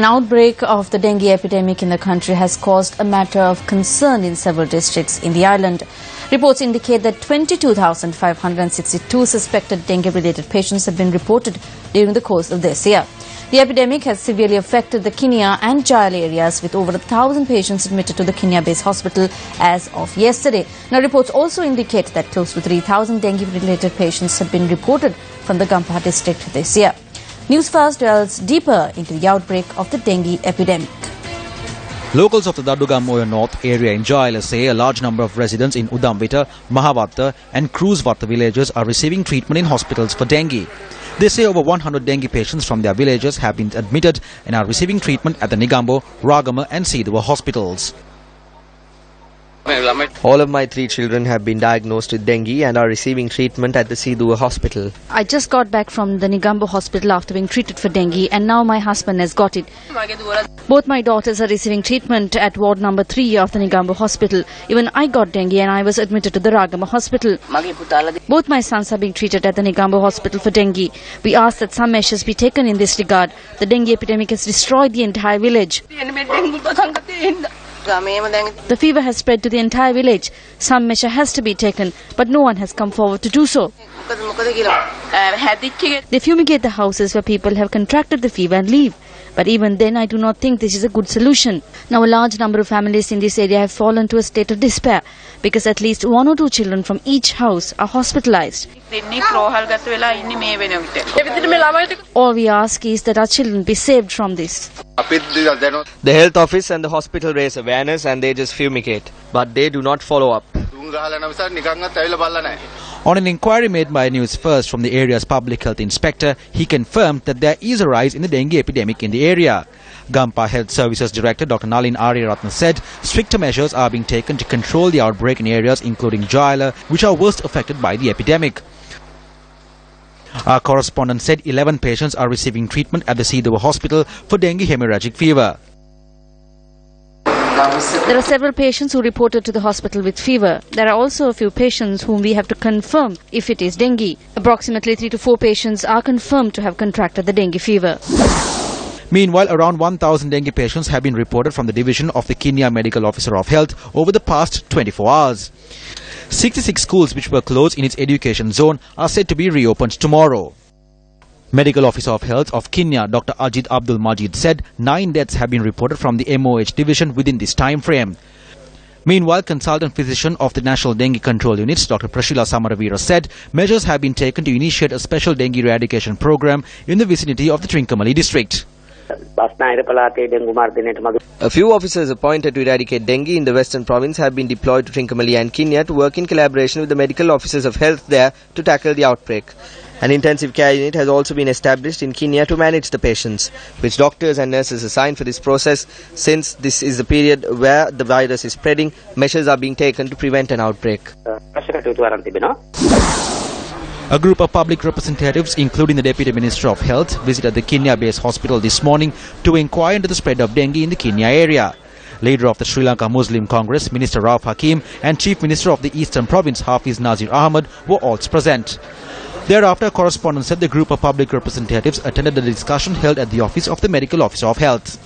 An outbreak of the dengue epidemic in the country has caused a matter of concern in several districts in the island. Reports indicate that 22,562 suspected dengue-related patients have been reported during the course of this year. The epidemic has severely affected the Kinniya and Jala areas, with over 1,000 patients admitted to the Kinniya-based hospital as of yesterday. Now, reports also indicate that close to 3,000 dengue-related patients have been reported from the Gampa district this year. Newsfirst delves deeper into the outbreak of the dengue epidemic. Locals of the Batticaloa North area in Jala say a large number of residents in Udamvita, Mahavatta and Cruzvatta villages are receiving treatment in hospitals for dengue. They say over 100 dengue patients from their villages have been admitted and are receiving treatment at the Negombo, Ragama and Siduwa hospitals. All of my 3 children have been diagnosed with dengue and are receiving treatment at the Siduwa hospital. I just got back from the Negombo hospital after being treated for dengue, and now my husband has got it. Both my daughters are receiving treatment at ward number 3 of the Negombo hospital. Even I got dengue and I was admitted to the Ragama hospital. Both my sons are being treated at the Negombo hospital for dengue. We ask that some measures be taken in this regard. The dengue epidemic has destroyed the entire village. The fever has spread to the entire village. Some measure has to be taken, but no one has come forward to do so. They fumigate the houses where people have contracted the fever and leave. But even then, I do not think this is a good solution. Now, a large number of families in this area have fallen to a state of despair because at least 1 or 2 children from each house are hospitalized. All we ask is that our children be saved from this. The health office and the hospital raise awareness and they just fumigate, but they do not follow up. On an inquiry made by Newsfirst from the area's public health inspector, he confirmed that there is a rise in the dengue epidemic in the area. Gampa Health Services Director Dr. Nalin Aryaratna said stricter measures are being taken to control the outbreak in areas including Jala, which are worst affected by the epidemic. Our correspondent said 11 patients are receiving treatment at the Siduwa hospital for dengue hemorrhagic fever. There are several patients who reported to the hospital with fever. There are also a few patients whom we have to confirm if it is dengue. Approximately 3 to 4 patients are confirmed to have contracted the dengue fever. Meanwhile, around 1,000 dengue patients have been reported from the division of the Kinniya Medical Officer of Health over the past 24 hours. 66 schools which were closed in its education zone are said to be reopened tomorrow. Medical Officer of Health of Kinniya, Dr. Ajit Abdul Majid said 9 deaths have been reported from the MOH division within this time frame. Meanwhile, consultant physician of the National Dengue Control Units, Dr. Prashila Samaravira said measures have been taken to initiate a special dengue eradication program in the vicinity of the Trincomalee district. A few officers appointed to eradicate dengue in the Western Province have been deployed to Trincomalee and Kinniya to work in collaboration with the medical officers of health there to tackle the outbreak. An intensive care unit has also been established in Kinniya to manage the patients, which doctors and nurses assigned for this process. Since this is the period where the virus is spreading, measures are being taken to prevent an outbreak. A group of public representatives, including the Deputy Minister of Health, visited the Kinniya-based hospital this morning to inquire into the spread of dengue in the Kinniya area. Leader of the Sri Lanka Muslim Congress, Minister Rauf Hakim, and Chief Minister of the Eastern Province, Hafiz Nazir Ahmad, were also present. Thereafter, a correspondent said the group of public representatives attended the discussion held at the office of the Medical Officer of Health.